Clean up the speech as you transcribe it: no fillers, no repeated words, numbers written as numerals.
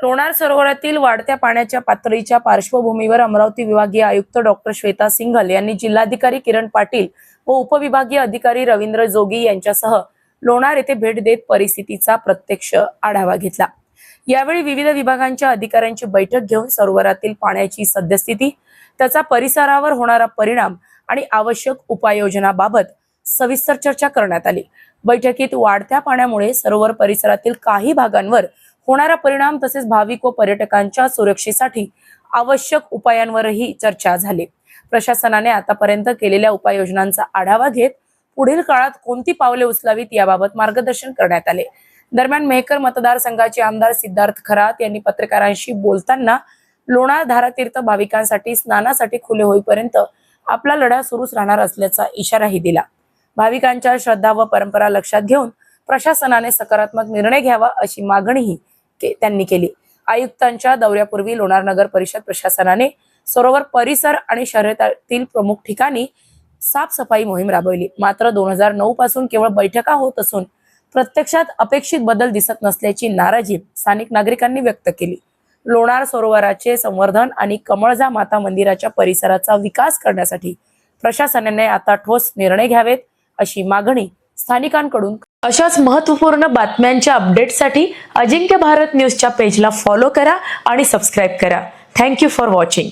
लोणार सरोवरातील वाढत्या पाण्याच्या पातळीच्या पार्श्वभूमीवर अमरावती विभागीय आयुक्त डॉक्टर श्वेता सिंघल यांनी जिल्हाधिकारी किरण पाटील व उपविभागीय अधिकारी रवींद्र जोगी यांच्यासह लोणार येथे भेट देत परिस्थितीचा प्रत्यक्ष आढावा घेतला। यावेळी विविध विभागांच्या अधिकाऱ्यांची बैठक घेऊन सरोवरातील पाण्याची सद्यस्थिती, त्याचा परिसरावर होणारा परिणाम आणि आवश्यक उपाययोजनाबाबत सविस्तर चर्चा करण्यात आली। बैठकीत वाढत्या पाण्यामुळे सरोवर परिसरातील काही भागांवर होणारा परिणाम तसेच भाविक व पर्यटकांच्या सुरक्षेसाठी आवश्यक उपायांवरही चर्चा झाली। प्रशासनाने आतापर्यंत केलेल्या उपाययोजनांचा आढावा घेत पुढील काळात कोणती पावले उचलावीत याबाबत मार्गदर्शन करण्यात आले। दरम्यान मेहकर मतदारसंघाचे आमदार सिद्धार्थ खरात यांनी पत्रकारांशी बोलताना लोणार धारातीर्थ भाविकांसाठी स्नानासाठी खुले होईपर्यंत आपला लढा सुरूच राहणार असल्याचा इशाराही दिला। भाविकांच्या श्रद्धा व परंपरा लक्षात घेऊन प्रशासनाने सकारात्मक निर्णय घ्यावा अशी मागणीही त्यांनी केली। आयुक्तांच्या दौऱ्यापूर्वी लोणार नगर परिषद प्रशासनाने सरोवर परिसर आणि शहरातील प्रमुख ठिकाणी साफसफाई मोहीम राबवली। मात्र 2009 पासून केवळ बैठका होत असून प्रत्यक्षात अपेक्षित बदल दिसत नसल्याची नाराजी स्थानिक नागरिकांनी व्यक्त केली। लोणार सरोवराचे संवर्धन आणि कमळजा माता मंदिराच्या परिसराचा विकास करण्यासाठी प्रशासनाने आता ठोस निर्णय घ्यावेत अशी मागणी स्थानिकांकडून। अशाच महत्त्वपूर्ण बातम्यांच्या अपडेटसाठी अजिंक्य भारत न्यूजच्या पेजला फॉलो करा आणि सबस्क्राइब करा। Thank you for watching.